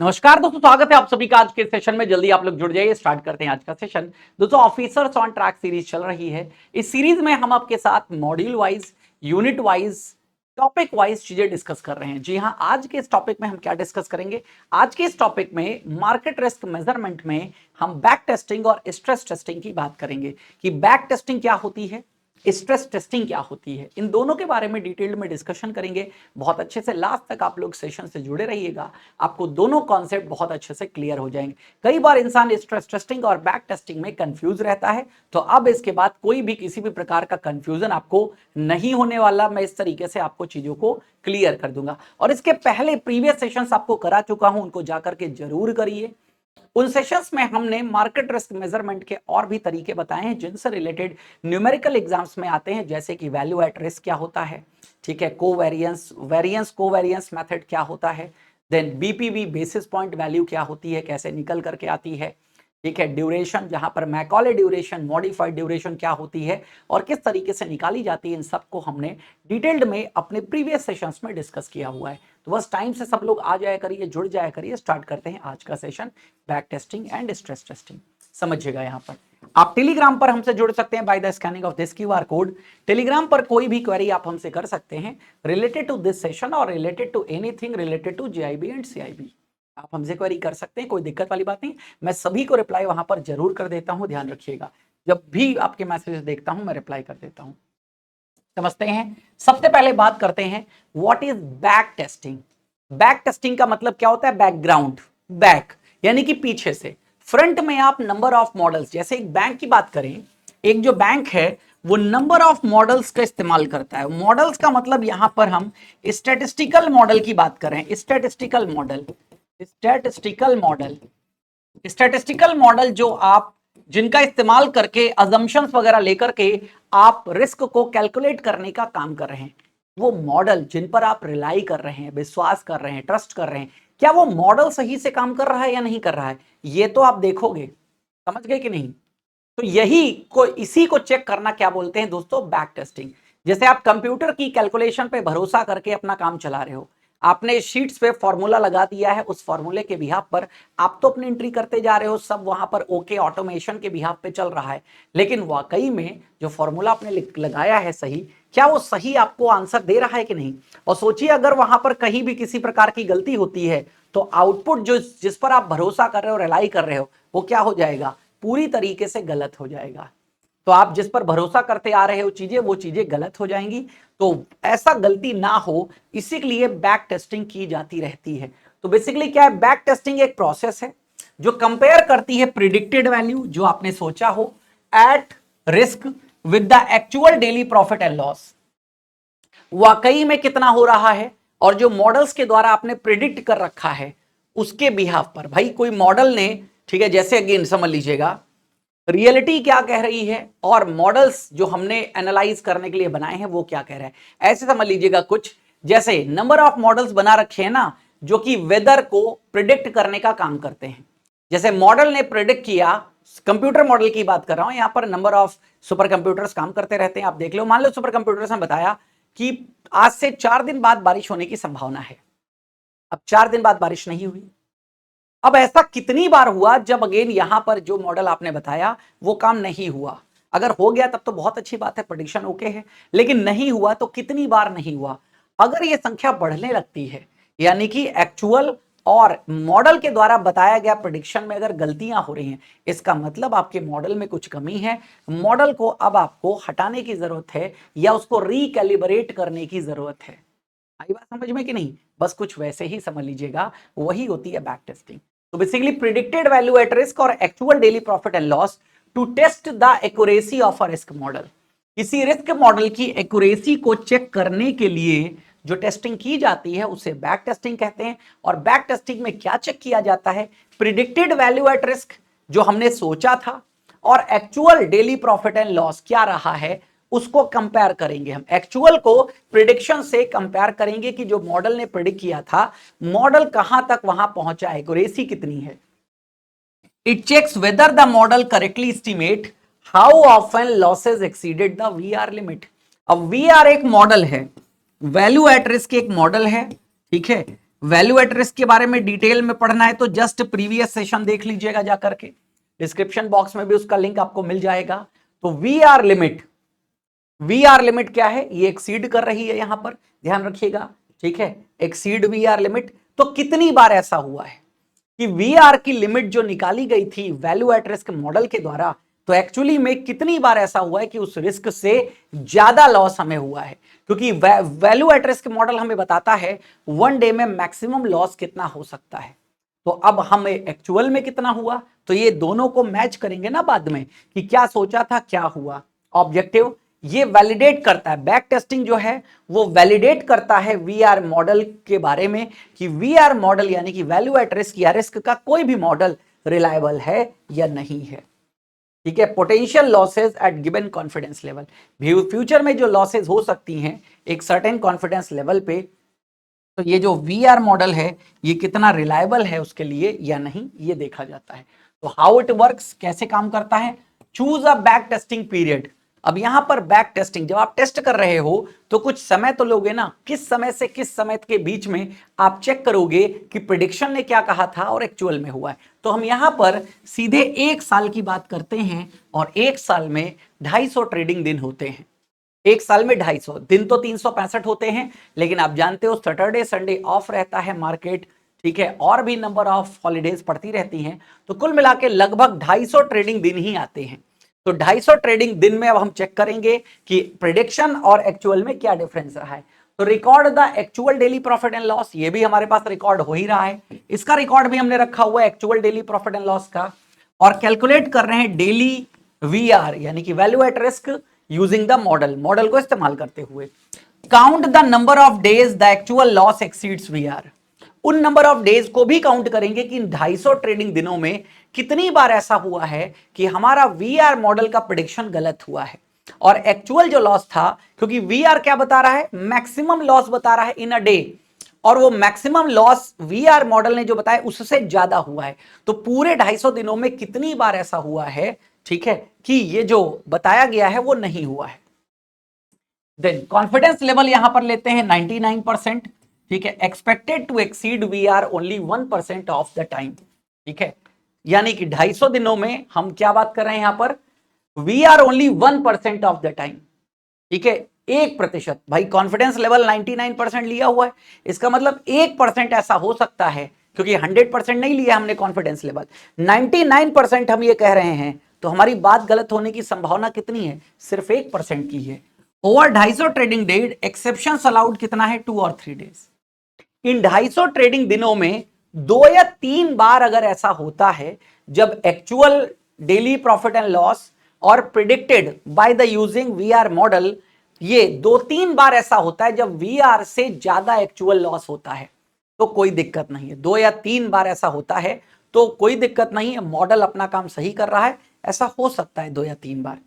नमस्कार दोस्तों, स्वागत है आप सभी का आज के सेशन में। जल्दी आप लोग जुड़ जाइए, स्टार्ट करते हैं आज का सेशन। दोस्तों, ऑफिसर्स ऑन ट्रैक सीरीज चल रही है। इस सीरीज में हम आपके साथ module wise, unit wise, topic wise चीजें डिस्कस कर रहे हैं। जी हाँ, आज के इस टॉपिक में हम क्या डिस्कस करेंगे? आज के इस टॉपिक में मार्केट रिस्क मेजरमेंट में हम बैक टेस्टिंग और स्ट्रेस टेस्टिंग की बात करेंगे कि बैक टेस्टिंग क्या होती है, स्ट्रेस टेस्टिंग क्या होती है। इन दोनों के बारे में डिटेल में डिस्कशन करेंगे। बहुत अच्छे से लास्ट तक आप लोग सेशन से जुड़े रहिएगा, आपको दोनों कॉन्सेप्ट बहुत अच्छे से क्लियर हो जाएंगे। कई बार इंसान स्ट्रेस टेस्टिंग और बैक टेस्टिंग में कंफ्यूज रहता है, तो अब इसके बाद कोई भी किसी भी प्रकार का कंफ्यूजन आपको नहीं होने वाला। मैं इस तरीके से आपको चीजों को क्लियर कर दूंगा। और इसके पहले प्रीवियस सेशंस आपको करा चुका हूं, उनको जाकर के जरूर करिए। उन सेशंस में हमने मार्केट रिस्क मेजरमेंट के और भी तरीके बताए हैं जिनसे रिलेटेड न्यूमेरिकल एग्जाम्स में आते हैं, जैसे कि वैल्यू एट रिस्क क्या होता है, ठीक है, कोवेरिएंस, वेरिएंस कोवेरिएंस मेथड क्या होता है, देन बीपीवी बेसिस पॉइंट वैल्यू क्या होती है, कैसे निकल करके आती है, ठीक है, ड्यूरेशन जहां पर मैकॉले ड्यूरेशन, मॉडिफाइड ड्यूरेशन क्या होती है और किस तरीके से निकाली जाती है, इन सबको हमने डिटेल्ड में अपने प्रीवियस सेशंस में डिस्कस किया हुआ है। तो बस टाइम से सब लोग आ जाया करिए, जुड़ जाया करिए। स्टार्ट करते हैं आज का session, back testing and stress testing. समझिएगा, यहाँ पर आप टेलीग्राम पर हमसे जुड़ सकते हैं by the scanning of this QR code. Telegram पर कोई भी क्वेरी आप हमसे कर सकते हैं रिलेटेड टू दिस सेशन और related to anything related to JIB and CIB. आप हमसे क्वेरी कर सकते हैं, कोई दिक्कत वाली बात नहीं। मैं सभी को रिप्लाई वहां पर जरूर कर देता हूं, ध्यान रखिएगा। जब भी आपके मैसेज देखता हूं मैं रिप्लाई कर देता हूं। समझते हैं, सबसे पहले बात करते हैं what is back testing. Back testing का मतलब क्या होता है? बैकग्राउंड, बैक यानी कि पीछे से। फ्रंट में आप नंबर ऑफ मॉडल्स, जैसे एक बैंक की बात करें, एक जो बैंक है वो नंबर ऑफ मॉडल्स का इस्तेमाल करता है। मॉडल्स का मतलब यहां पर हम स्टैटिस्टिकल मॉडल की बात करें, statistical model, statistical model, statistical model जो आप जिनका इस्तेमाल करके अजम्पशंस वगैरह लेकर के आप रिस्क को कैलकुलेट करने का काम कर रहे हैं, वो मॉडल जिन पर आप रिलाई कर रहे हैं, विश्वास कर रहे हैं, ट्रस्ट कर रहे हैं, क्या वो मॉडल सही से काम कर रहा है या नहीं कर रहा है, ये तो आप देखोगे। समझ गए कि नहीं? तो इसी को चेक करना क्या बोलते हैं दोस्तों? Back testing. जैसे आप कंप्यूटर की कैलकुलेशन पे भरोसा करके अपना काम चला रहे हो, आपने शीट्स पे फॉर्मूला लगा दिया है, उस फॉर्मूले के बिहाफ पर आप तो अपनी एंट्री करते जा रहे हो, सब वहां पर ओके ऑटोमेशन के बिहाफ पे चल रहा है, लेकिन वाकई में जो फॉर्मूला आपने लगाया है सही, क्या वो सही आपको आंसर दे रहा है कि नहीं? और सोचिए अगर वहां पर कहीं भी किसी प्रकार की गलती होती है तो आउटपुट जो जिस पर आप भरोसा कर रहे हो, रिलाई कर रहे हो, वो क्या हो जाएगा? पूरी तरीके से गलत हो जाएगा। तो आप जिस पर भरोसा करते आ रहे हो चीजें, वो चीजें गलत हो जाएंगी। तो ऐसा गलती ना हो, इसी के लिए बैक टेस्टिंग की जाती रहती है। तो बेसिकली क्या है? बैक टेस्टिंग एक प्रोसेस है जो कंपेयर करती है प्रिडिक्टेड वैल्यू, जो आपने सोचा हो, at risk with the actual daily profit and loss, वाकई में कितना हो रहा है, और जो मॉडल्स के द्वारा आपने प्रिडिक्ट कर रखा है उसके बिहाफ पर। भाई कोई मॉडल ने, ठीक है, जैसे अगेन समझ लीजिएगा, रियलिटी क्या कह रही है और मॉडल्स जो हमने एनालाइज करने के लिए बनाए हैं वो क्या कह रहे हैं। ऐसे समझ लीजिएगा, कुछ जैसे नंबर ऑफ मॉडल्स बना रखे हैं ना, जो कि वेदर को प्रिडिक्ट करने का काम करते हैं। जैसे मॉडल ने प्रिडिक्ट किया, कंप्यूटर मॉडल की बात कर रहा हूं, यहां पर नंबर ऑफ सुपर कंप्यूटर्स काम करते रहते हैं, आप देख लो। मान लो सुपर कंप्यूटर्स ने बताया कि आज से 4 दिन बाद बारिश होने की संभावना है। अब 4 दिन बाद बारिश नहीं हुई। अब ऐसा कितनी बार हुआ जब अगेन यहां पर जो मॉडल आपने बताया वो काम नहीं हुआ? अगर हो गया तब तो बहुत अच्छी बात है, प्रेडिक्शन ओके है, लेकिन नहीं हुआ तो कितनी बार नहीं हुआ? अगर ये संख्या बढ़ने लगती है, यानी कि एक्चुअल और मॉडल के द्वारा बताया गया प्रेडिक्शन में अगर गलतियां हो रही हैं, इसका मतलब आपके मॉडल में कुछ कमी है। मॉडल को अब आपको हटाने की जरूरत है या उसको रिकैलिब्रेट करने की जरूरत है। आई बात समझ में कि नहीं? बस कुछ वैसे ही समझ लीजिएगा, वही होती है बैक टेस्टिंग। तो basically predicted value at risk और actual daily profit and loss to test the accuracy of a risk model. किसी रिस्क मॉडल की एक्यूरेसी को चेक करने के लिए जो टेस्टिंग की जाती है उसे बैक टेस्टिंग कहते हैं। और बैक टेस्टिंग में क्या चेक किया जाता है? प्रिडिक्टेड वैल्यू एट रिस्क जो हमने सोचा था और actual daily profit and loss क्या रहा है, उसको कंपेयर करेंगे। हम एक्चुअल को प्रिडिक्शन से कंपेयर करेंगे कि जो मॉडल ने प्रिडिक्ट किया था, मॉडल कहां तक वहां पहुंचा है, एक्यूरेसी कितनी है। It checks whether the model correctly estimate how often losses exceeded the VaR limit. अब वीआर एक मॉडल है, वैल्यू एट रिस्क एक मॉडल है, ठीक है। वैल्यू एट रिस्क के बारे में डिटेल में पढ़ना है तो जस्ट प्रीवियस सेशन देख लीजिएगा जा करके, डिस्क्रिप्शन बॉक्स में भी उसका लिंक आपको मिल जाएगा। तो वी आर लिमिट क्या है, ये एक्सीड कर रही है यहां पर, ध्यान रखिएगा, ठीक है, एक्सीड वी आर लिमिट। तो कितनी बार ऐसा हुआ है कि वी आर की लिमिट जो निकाली गई थी वैल्यू एट रिस्क मॉडल के द्वारा, तो एक्चुअली में कितनी बार ऐसा हुआ है कि उस रिस्क से ज्यादा लॉस हमें हुआ है, क्योंकि वैल्यू एट रिस्क मॉडल हमें बताता है वन डे में मैक्सिमम लॉस कितना हो सकता है। तो अब हमें एक्चुअल में कितना हुआ, तो ये दोनों को मैच करेंगे ना बाद में कि क्या सोचा था क्या हुआ। ऑब्जेक्टिव ये वैलिडेट करता है, बैक टेस्टिंग जो है वो वैलिडेट करता है वीआर मॉडल के बारे में कि वीआर मॉडल यानी कि वैल्यू एट रिस्क या रिस्क का कोई भी मॉडल रिलायबल है या नहीं है। ठीक है, potential losses at given confidence level, future में जो लॉसेस हो सकती हैं एक सर्टेन कॉन्फिडेंस लेवल पे, तो ये जो वीआर मॉडल है ये कितना रिलायबल है उसके लिए या नहीं, ये देखा जाता है। तो हाउ इट वर्क्स, कैसे काम करता है, choose a back testing period. अब यहां पर बैक टेस्टिंग, जब आप टेस्ट कर रहे हो तो कुछ समय तो लोगे ना, किस समय से किस समय के बीच में आप चेक करोगे कि प्रिडिक्शन ने क्या कहा था और एक्चुअल में हुआ है। तो हम यहां पर सीधे एक साल की बात करते हैं, और एक साल में 250 ट्रेडिंग दिन होते हैं। एक साल में 250 दिन, तो 365 होते हैं, लेकिन आप जानते हो सैटरडे संडे ऑफ रहता है मार्केट, ठीक है, और भी नंबर ऑफ हॉलीडेज पड़ती रहती हैं, तो कुल मिला के लगभग 250 ट्रेडिंग दिन ही आते हैं। तो 250 ट्रेडिंग दिन में अब हम चेक करेंगे कि प्रिडिक्शन और एक्चुअल में क्या डिफरेंस रहा है। तो record the actual daily profit and loss, ये भी हमारे पास रिकॉर्ड हो ही रहा है, इसका रिकॉर्ड भी हमने रखा हुआ है actual daily profit and loss का, और कैलकुलेट कर रहे हैं डेली वीआर यानी कि value at risk using the model को इस्तेमाल करते हुए। Count the number of days the actual loss exceeds VR, उन नंबर ऑफ डेज को भी काउंट करेंगे कि इन 250 ट्रेडिंग दिनों में कितनी बार ऐसा हुआ है कि हमारा वीआर मॉडल का प्रेडिक्शन गलत हुआ है और एक्चुअल जो लॉस था, क्योंकि वीआर क्या बता रहा है, मैक्सिमम लॉस बता रहा है इन अ डे, और वो मैक्सिमम लॉस वीआर मॉडल ने जो बताया उससे ज्यादा हुआ है। तो पूरे 250 दिनों में कितनी बार ऐसा हुआ है, ठीक है, कि ये जो बताया गया है वो नहीं हुआ है। देन कॉन्फिडेंस लेवल यहां पर लेते हैं 99%, ठीक है, expected to exceed VaR only 1% of the time, ठीक है, यानी कि 250 दिनों में हम क्या बात कर रहे हैं यहां पर, VaR only 1% of the time, ठीक है, 1%। भाई कॉन्फिडेंस लेवल 99% लिया हुआ है, इसका मतलब 1% ऐसा हो सकता है, क्योंकि 100% नहीं लिया हमने कॉन्फिडेंस लेवल, 99% हम ये कह रहे हैं, तो हमारी बात गलत होने की संभावना कितनी है, सिर्फ 1% की है। Over 250 trading days exception allowed कितना है, 2 और 3 डेज। इन 250 ट्रेडिंग दिनों में 2 या 3 बार अगर ऐसा होता है जब actual daily profit and loss और predicted by the using VR model, ये 2-3 बार ऐसा होता है जब वीआर से ज्यादा एक्चुअल लॉस होता है, तो कोई दिक्कत नहीं है। 2 या 3 बार ऐसा होता है तो कोई दिक्कत नहीं है, मॉडल अपना काम सही कर रहा है, ऐसा हो सकता है 2 या 3 बार।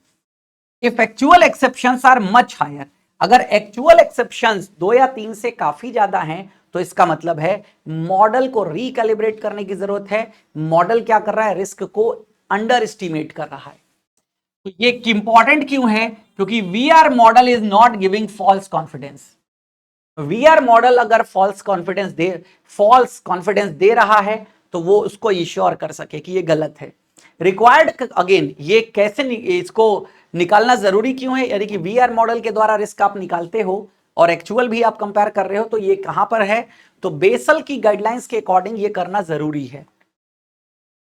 If actual exceptions are much higher, अगर एक्चुअल एक्सेप्शंस 2 या 3 से काफी ज्यादा हैं, तो इसका मतलब है मॉडल को रिकैलिब्रेट करने की जरूरत है। मॉडल क्या कर रहा है, रिस्क को अंडर एस्टिमेट कर रहा है। तो ये इंपॉर्टेंट क्यों है, क्योंकि VaR model is not giving false confidence. VaR model अगर फॉल्स कॉन्फिडेंस दे रहा है तो वो उसको इंश्योर कर सके कि ये गलत है। रिक्वायर्ड, अगेन ये कैसे इसको निकालना जरूरी क्यों है, यानी कि वीआर मॉडल के द्वारा रिस्क आप निकालते हो और एक्चुअल भी आप कंपेयर कर रहे हो, तो ये कहां पर है, तो बेसल की गाइडलाइंस के अकॉर्डिंग ये करना जरूरी है।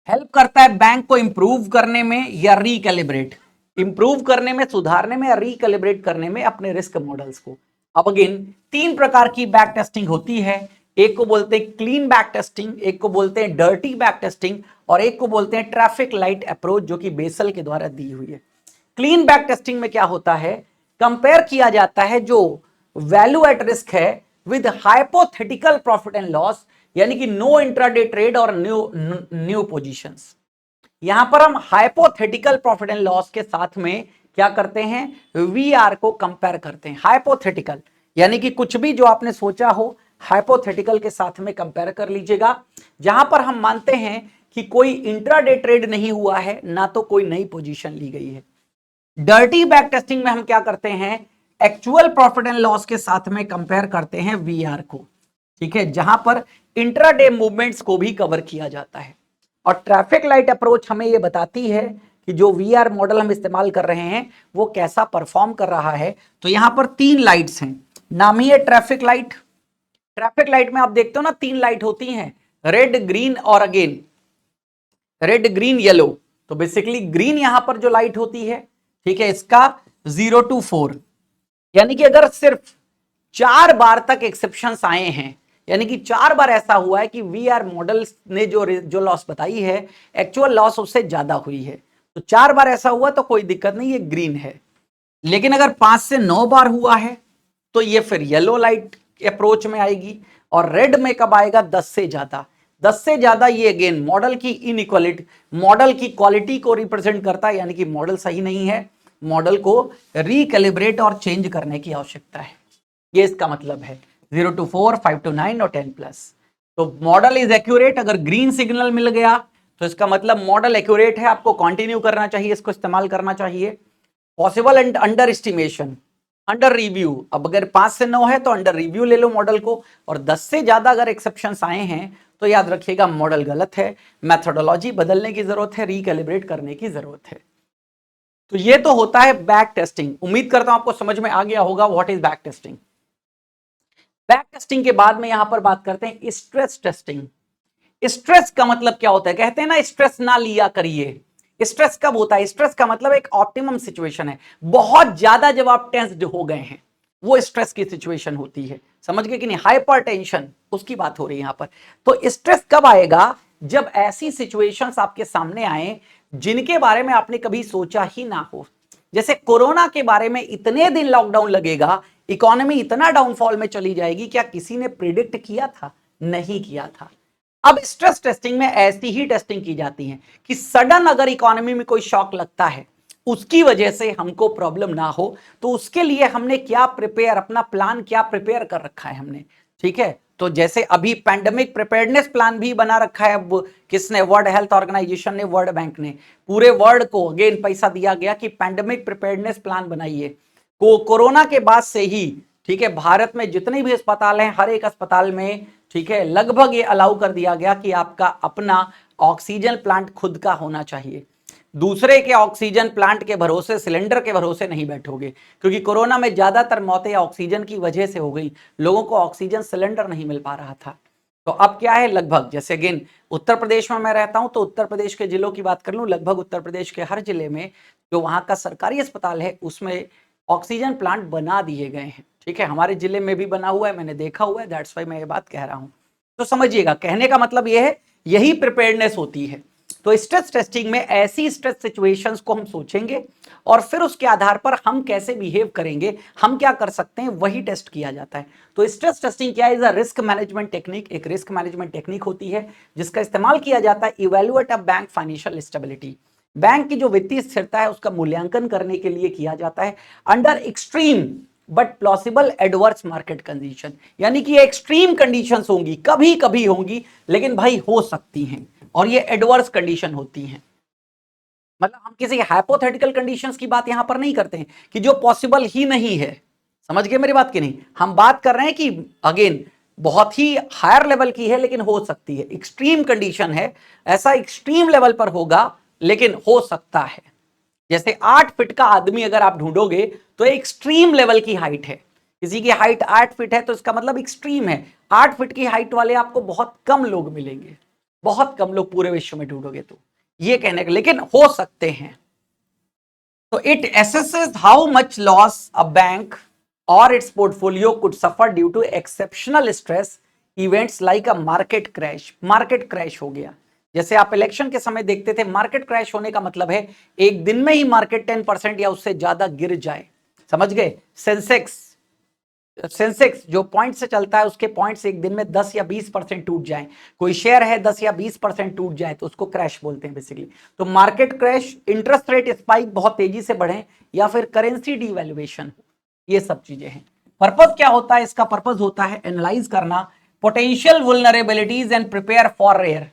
हेल्प करता है बैंक को इंप्रूव करने में या रिकैलिब्रेट, इंप्रूव करने में, सुधारने में या रिकैलिब्रेट करने में अपने रिस्क मॉडल्स को। अब अगेन 3 प्रकार की बैक टेस्टिंग होती है, एक को बोलते हैं क्लीन बैक टेस्टिंग, एक को बोलते हैं डर्टी बैक टेस्टिंग, और एक को बोलते हैं ट्रैफिक लाइट अप्रोच जो कि बेसल के द्वारा दी हुई है। क्लीन बैक टेस्टिंग में क्या होता है, कंपेयर किया जाता है जो वैल्यू एट रिस्क है with hypothetical profit and loss, यानी कि नो इंट्राडे ट्रेड और न्यू पोजीशंस। यहां पर हम हाइपोथेटिकल प्रॉफिट एंड लॉस के साथ में क्या करते हैं, वीआर को कंपेयर करते हैं। हाइपोथेटिकल यानी कि कुछ भी जो आपने सोचा हो, हाइपोथेटिकल के साथ में कंपेयर कर लीजिएगा, जहां पर हम मानते हैं कि कोई इंट्राडे ट्रेड नहीं हुआ है, ना तो कोई नई पोजीशन ली गई है। डर्टी बैक टेस्टिंग में हम क्या करते हैं, एक्चुअल प्रॉफिट एंड लॉस के साथ में कंपेयर करते हैं वीआर को, ठीक है, जहां पर इंट्राडे मूवमेंट्स को भी कवर किया जाता है। और ट्रैफिक लाइट अप्रोच हमें यह बताती है कि जो वीआर मॉडल हम इस्तेमाल कर रहे हैं वो कैसा परफॉर्म कर रहा है। तो यहां पर 3 लाइट्स हैं, नाम ही है ट्रैफिक लाइट। ट्रैफिक लाइट में आप देखते हो ना 3 लाइट होती हैं, रेड, ग्रीन और अगेन रेड, ग्रीन, येलो। तो बेसिकली ग्रीन यहां पर जो लाइट होती है, ठीक है, इसका 0 to 4, यानी कि अगर सिर्फ 4 बार तक एक्सेप्शंस आए हैं, यानी कि 4 बार ऐसा हुआ है कि वीआर मॉडल ने जो लॉस बताई है एक्चुअल लॉस उससे ज्यादा हुई है, तो 4 बार ऐसा हुआ तो कोई दिक्कत नहीं, ये ग्रीन है। लेकिन अगर 5 से 9 बार हुआ है तो ये फिर येलो लाइट अप्रोच में आएगी। और रेड में कब आएगा? 10 से ज्यादा। 10 से ज्यादा ये अगेन मॉडल की इनइक्वालिटी, मॉडल की क्वालिटी को रिप्रेजेंट करता है, यानी कि मॉडल सही नहीं है, मॉडल को रिकैलिब्रेट और चेंज करने की आवश्यकता है, ये इसका मतलब है। 0 to 4, 5 to 9 और 10+। तो मॉडल इज एक्यूरेट। अगर ग्रीन सिग्नल मिल गया तो इसका मतलब मॉडल एक्यूरेट है, आपको कंटिन्यू करना चाहिए, इसको इस्तेमाल करना चाहिए। Possible and under estimation, under review. अब अगर 5 से 9 है तो अंडर रिव्यू ले लो मॉडल को, और 10 से ज्यादा अगर एक्सेप्शंस आए हैं तो याद रखिएगा मॉडल गलत है, मेथोडोलॉजी बदलने की जरूरत है, रिकैलिब्रेट करने की जरूरत है। तो ये तो होता है बैक टेस्टिंग। उम्मीद करता हूं आपको समझ में आ गया होगा what is back testing. Back testing के बाद में यहां पर बात करते हैं स्ट्रेस टेस्टिंग। स्ट्रेस का मतलब क्या होता है? कहते हैं ना स्ट्रेस ना लिया करिए। स्ट्रेस कब होता है? स्ट्रेस का मतलब एक ऑप्टिमम सिचुएशन है, बहुत ज्यादा जब आप टेंस्ड हो गए हैं वो स्ट्रेस की सिचुएशन होती है, समझ गए कि नहीं? हाइपर टेंशन, उसकी बात हो रही है यहां पर। तो स्ट्रेस कब आएगा? जब ऐसी सिचुएशंस आपके सामने आए जिनके बारे में आपने कभी सोचा ही ना हो। जैसे कोरोना के बारे में इतने दिन लॉकडाउन लगेगा, इकोनॉमी इतना डाउनफॉल में चली जाएगी, क्या किसी ने प्रिडिक्ट किया था? नहीं किया था। अब स्ट्रेस टेस्टिंग में ऐसी ही टेस्टिंग की जाती है कि सडन अगर इकोनॉमी में कोई शॉक लगता है, उसकी वजह से हमको प्रॉब्लम ना हो, तो उसके लिए हमने क्या प्रिपेयर, अपना प्लान क्या प्रिपेयर कर रखा है हमने, ठीक है। तो जैसे अभी पैंडेमिक प्रिपेयर्डनेस प्लान भी बना रखा है। अब किसने? वर्ल्ड हेल्थ ऑर्गेनाइजेशन ने, वर्ल्ड बैंक ने, पूरे वर्ल्ड को अगेन पैसा दिया गया कि पैंडेमिक प्रिपेयर्डनेस प्लान बनाइए। कोरोना के बाद से ही, ठीक है, भारत में जितने भी अस्पताल हैं, हर एक अस्पताल में, ठीक है, लगभग ये अलाउ कर दिया गया कि आपका अपना ऑक्सीजन प्लांट खुद का होना चाहिए। दूसरे के ऑक्सीजन प्लांट के भरोसे, सिलेंडर के भरोसे नहीं बैठोगे, क्योंकि कोरोना में ज्यादातर मौतें ऑक्सीजन की वजह से हो गई, लोगों को ऑक्सीजन सिलेंडर नहीं मिल पा रहा था। तो अब क्या है, लगभग जैसे अगेन उत्तर प्रदेश में मैं रहता हूं, तो उत्तर प्रदेश के जिलों की बात कर लूं, लगभग उत्तर प्रदेश के हर जिले में जो वहां का सरकारी अस्पताल है उसमें ऑक्सीजन प्लांट बना दिए गए हैं, ठीक है। हमारे जिले में भी बना हुआ है, मैंने देखा हुआ है, दैट्स वाई मैं ये बात कह रहा हूं। तो समझिएगा, कहने का मतलब ये है, यही प्रिपेयर्डनेस होती है। तो स्ट्रेस टेस्टिंग में ऐसी स्ट्रेस सिचुएशंस को हम सोचेंगे और फिर उसके आधार पर हम कैसे बिहेव करेंगे, हम क्या कर सकते हैं, वही टेस्ट किया जाता है। तो स्ट्रेस टेस्टिंग क्या है? रिस्क मैनेजमेंट टेक्निक, एक रिस्क मैनेजमेंट टेक्निक होती है जिसका इस्तेमाल किया जाता है evaluate a bank financial stability, bank की जो वित्तीय स्थिरता है उसका मूल्यांकन करने के लिए किया जाता है under extreme but plausible adverse market condition. यानी कि एक्सट्रीम कंडीशंस होंगी, कभी कभी होंगी, लेकिन भाई हो सकती हैं, और ये एडवर्स कंडीशन होती हैं। मतलब हम किसी हाइपोथेटिकल कंडीशंस की बात यहां पर नहीं करते हैं कि जो पॉसिबल ही नहीं है, समझ गए मेरी बात की नहीं? हम बात कर रहे हैं कि अगेन बहुत ही हायर लेवल की है लेकिन हो सकती है, एक्सट्रीम कंडीशन है, ऐसा एक्सट्रीम लेवल पर होगा लेकिन हो सकता है। जैसे 8 फीट का आदमी अगर आप ढूंढोगे तो एक्सट्रीम लेवल की हाइट है, किसी की हाइट 8 फीट है तो इसका मतलब एक्सट्रीम है। 8 फीट की हाइट वाले आपको बहुत कम लोग मिलेंगे, बहुत कम लोग पूरे विश्व में ढूंढोगे तो, ये कहने का, लेकिन हो सकते हैं। तो it assesses how much loss a bank और its portfolio could suffer due to exceptional stress events like a market crash. Market crash हो गया, जैसे आप इलेक्शन के समय देखते थे, मार्केट क्रैश होने का मतलब है एक दिन में ही मार्केट 10% या उससे ज्यादा गिर जाए, समझ गए? सेंसेक्स जो पॉइंट से चलता है उसके पॉइंट्स एक दिन में 10 या 20% टूट जाए, कोई शेयर है 10 या 20% टूट जाए तो उसको क्रैश बोलते हैं बेसिकली। तो market crash, interest rate spike बहुत तेजी से बढ़े, या फिर करेंसी डीवैल्यूएशन, ये सब चीजें हैं। पर्पज क्या होता है इसका? पर्पज होता है एनालाइज करना potential vulnerabilities and prepare for rare,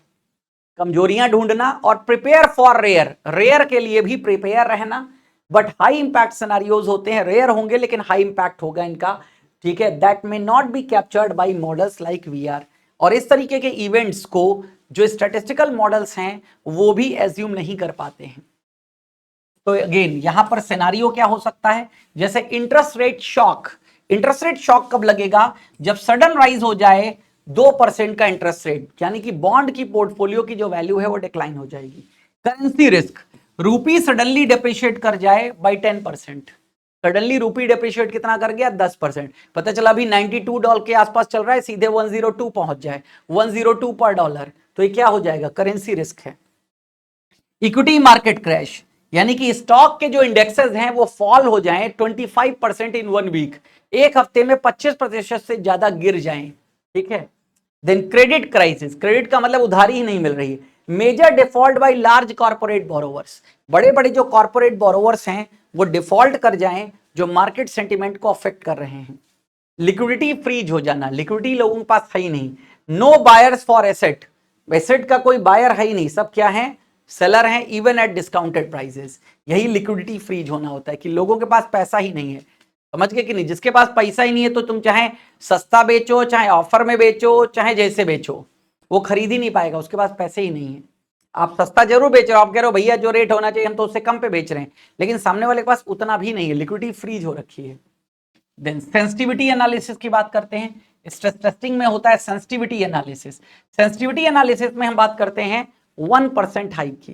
कमजोरियां ढूंढना और प्रिपेयर फॉर रेयर, रेयर के लिए भी प्रिपेयर रहना। बट हाई इंपैक्ट सिनेरियोज होते हैं, रेयर होंगे लेकिन हाई इंपैक्ट होगा इनका, ठीक है, that may not be captured by models like VR. और इस तरीके के इवेंट्स को जो स्टैटिस्टिकल मॉडल्स हैं वो भी एज्यूम नहीं कर पाते हैं। तो अगेन यहां पर सिनेरियो क्या हो सकता है, जैसे interest rate shock. Interest rate shock कब लगेगा, जब सडन राइज हो जाए 2% का इंटरेस्ट रेट, यानी कि बॉन्ड की पोर्टफोलियो की जो वैल्यू है वो डिक्लाइन हो जाएगी। करेंसी रिस्क, रूपी सडनली डिप्रिशिएट कर जाए बाई 10%। सडनली रूपी डिप्रिशिएट कितना कर गया, 10%। पता चला अभी $92 के आसपास चल रहा है, सीधे 102 पहुंच जाए, 102 पर डॉलर, तो ये क्या हो जाएगा, करेंसी रिस्क है। इक्विटी मार्केट क्रैश, यानी कि स्टॉक के जो इंडेक्सेस हैं वो फॉल हो जाएं 25% इन 1 वीक, एक हफ्ते में 25% से ज्यादा गिर जाएं, ठीक है। देन क्रेडिट क्राइसिस, क्रेडिट का मतलब उधारी ही नहीं मिल रही है। Major default by large corporate borrowers, बड़े बड़े जो कॉर्पोरेट बोरोवर्स हैं वो डिफॉल्ट कर जाएं, जो मार्केट सेंटिमेंट को अफेक्ट कर रहे हैं। लिक्विडिटी फ्रीज हो जाना, लिक्विडिटी लोगों के पास है ही नहीं। No buyers for asset, asset का कोई बायर है ही नहीं, सब क्या है, सेलर हैं, इवन एट डिस्काउंटेड प्राइसेस। यही लिक्विडिटी फ्रीज होना होता है कि लोगों के पास पैसा ही नहीं है, समझ गए कि नहीं। जिसके पास पैसा ही नहीं है तो तुम चाहे सस्ता बेचो, चाहे ऑफर में बेचो, चाहे जैसे बेचो, वो खरीद ही नहीं पाएगा, उसके पास पैसे ही नहीं है। आप सस्ता जरूर बेच रहे हो, आप कह रहे हो भैया जो रेट होना चाहिए हम तो उससे कम पे बेच रहे हैं, लेकिन सामने वाले के पास उतना भी नहीं है, लिक्विडिटी फ्रीज हो रखी है। देन सेंसिटिविटी एनालिसिस की बात करते हैं। स्ट्रेस टेस्टिंग में होता है सेंसिटिविटी एनालिसिस। सेंसिटिविटी एनालिसिस में हम बात करते हैं 1% हाइक की,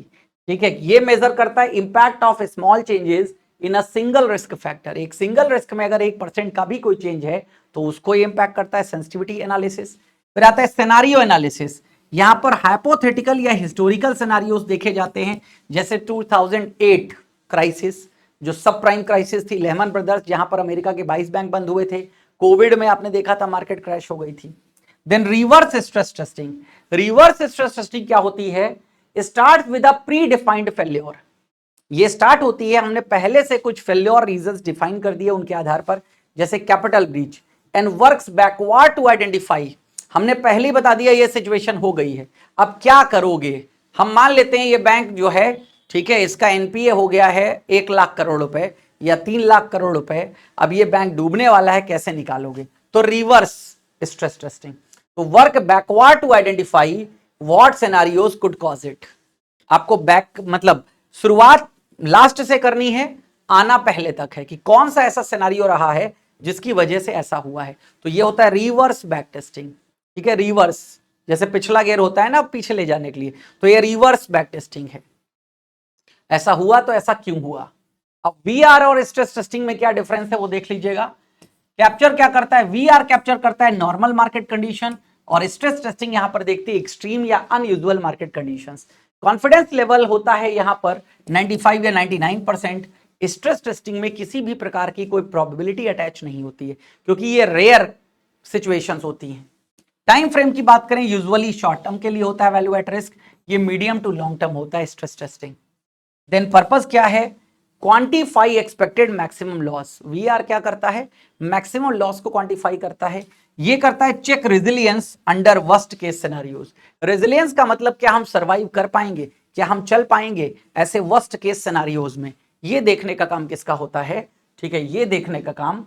ठीक है। ये मेजर करता है impact of small changes in a single risk factor. एक सिंगल रिस्क में अगर 1% का भी कोई चेंज है तो उसको इंपैक्ट करता है सेंसिटिविटी एनालिसिस। फिर आता है सिनेरियो एनालिसिस, यहां पर हाइपोथेटिकल या हिस्टोरिकल सिनेरियोस देखे जाते हैं, जैसे 2008 क्राइसिस, जो सब प्राइम क्राइसिस थी, लेहमन ब्रदर्स, जहां पर अमेरिका के 22 बैंक बंद हुए थे। कोविड में आपने देखा था मार्केट क्रैश हो गई थी। Then reverse stress testing, reverse stress testing क्या होती है, start with a predefined failure. ये स्टार्ट होती है, हमने पहले से कुछ फेल्योर रीजंस डिफाइन कर दिए उनके आधार पर, जैसे capital breach, and works backward to identify. हमने पहले ही बता दिया ये सिचुएशन हो गई है, अब क्या करोगे। हम मान लेते हैं ये बैंक जो है, ठीक है, इसका एनपीए हो गया है 1 लाख करोड़ रुपए या 3 लाख करोड़ रुपए, अब ये बैंक डूबने वाला है, कैसे निकालोगे। तो रिवर्स स्ट्रेस टेस्टिंग, तो work backward to identify what scenarios could cause it. आपको बैक मतलब शुरुआत लास्ट से करनी है, आना पहले तक है कि कौन सा ऐसा सिनेरियो रहा है जिसकी वजह से ऐसा हुआ है। तो ये होता है रिवर्स बैक टेस्टिंग, ठीक है। रिवर्स जैसे पिछला गियर होता है ना पीछे ले जाने के लिए, तो ये रिवर्स बैक टेस्टिंग है। ऐसा हुआ तो ऐसा क्यों हुआ। अब वीआर और स्ट्रेस टेस्टिंग में क्या डिफरेंस है वो देख लीजिएगा। कैप्चर क्या करता है, वीआर कैप्चर करता है नॉर्मल मार्केट कंडीशन, और स्ट्रेस टेस्टिंग यहां पर देखते हैं एक्सट्रीम या unusual market conditions. Confidence level होता है यहां पर 95 या 99%। स्ट्रेस टेस्टिंग में किसी भी प्रकार की कोई प्रोबेबिलिटी अटैच नहीं होती है, क्योंकि ये रेयर सिचुएशंस होती हैं। टाइम फ्रेम की बात करें, यूजुअली शॉर्ट टर्म के लिए होता है वैल्यू एट रिस्क, ये मीडियम टू लॉन्ग टर्म होता है स्ट्रेस टेस्टिंग। देन पर्पस क्या है, quantify expected maximum loss. VR क्या करता है, मैक्सिमम लॉस को क्वांटिफाई करता है। ये करता है check resilience under worst case scenarios. Resilience का मतलब क्या हम सरवाइव कर पाएंगे, क्या हम चल पाएंगे ऐसे वर्स्ट केस सिनेरियोस में, ये देखने का काम किसका होता है, ठीक है, ये देखने का काम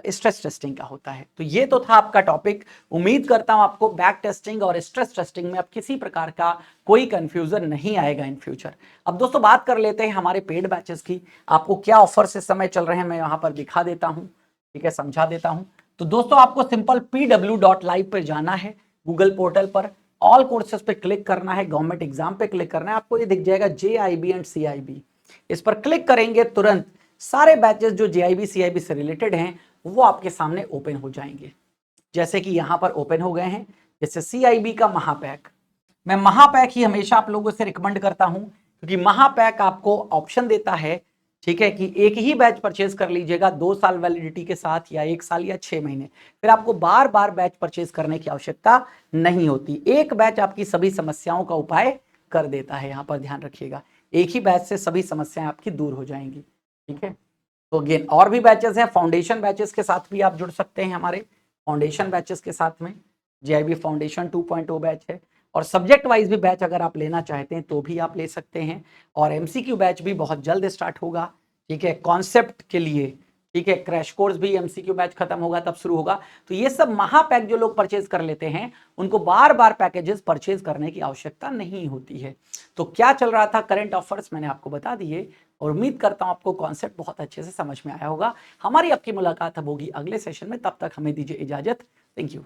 स्ट्रेस टेस्टिंग का होता है। तो ये तो था आपका टॉपिक। उम्मीद करता हूं आपको बैक टेस्टिंग और स्ट्रेस टेस्टिंग में अब किसी प्रकार का कोई कंफ्यूजन नहीं आएगा इन फ्यूचर। अब दोस्तों बात कर लेते हैं हमारे पेड बैचेस की। आपको क्या ऑफर्स इस समय चल रहे हैं मैं यहाँ पर दिखा देता हूँ, ठीक है, समझा देता हूँ। तो दोस्तों आपको सिंपल pw.live पर जाना है, गूगल पोर्टल पर ऑल कोर्सेज पे क्लिक करना है, गवर्नमेंट एग्जाम पे क्लिक करना है, आपको ये दिख जाएगा JIB एंड CIB। इस पर क्लिक करेंगे तुरंत सारे बैचेस जो JIB CIB से रिलेटेड हैं वो आपके सामने ओपन हो जाएंगे, जैसे कि यहां पर ओपन हो गए हैं। जैसे CIB का महापैक, मैं महापैक ही हमेशा आप लोगों से रिकमेंड करता हूं, क्योंकि महापैक आपको ऑप्शन देता है, ठीक है, कि एक ही बैच परचेज कर लीजिएगा 2 साल वैलिडिटी के साथ, या 1 साल या 6 महीने, फिर आपको बार बार बैच परचेज करने की आवश्यकता नहीं होती। एक बैच आपकी सभी समस्याओं का उपाय कर देता है, यहां पर ध्यान रखिएगा, एक ही बैच से सभी समस्याएं आपकी दूर हो जाएंगी, ठीक है। तो अगेन और भी बैचेस हैं, फाउंडेशन बैचेस के साथ भी आप जुड़ सकते हैं, हमारे फाउंडेशन बैचेस के साथ में JIB फाउंडेशन 2.0 बैच है, और सब्जेक्ट वाइज भी बैच अगर आप लेना चाहते हैं तो भी आप ले सकते हैं। और MCQ बैच भी बहुत जल्द स्टार्ट होगा, ठीक है, कॉन्सेप्ट के लिए, ठीक है, क्रैश कोर्स भी एमसीक्यू बैच खत्म होगा तब शुरू होगा। तो ये सब महापैक जो लोग परचेज कर लेते हैं उनको बार बार पैकेजेस परचेज करने की आवश्यकता नहीं होती है। तो क्या चल रहा था करंट ऑफर्स मैंने आपको बता दिए और उम्मीद करता हूं आपको कॉन्सेप्ट बहुत अच्छे से समझ में आया होगा। हमारी आपकी मुलाकात अब होगी अगले सेशन में, तब तक हमें दीजिए इजाजत। Thank you.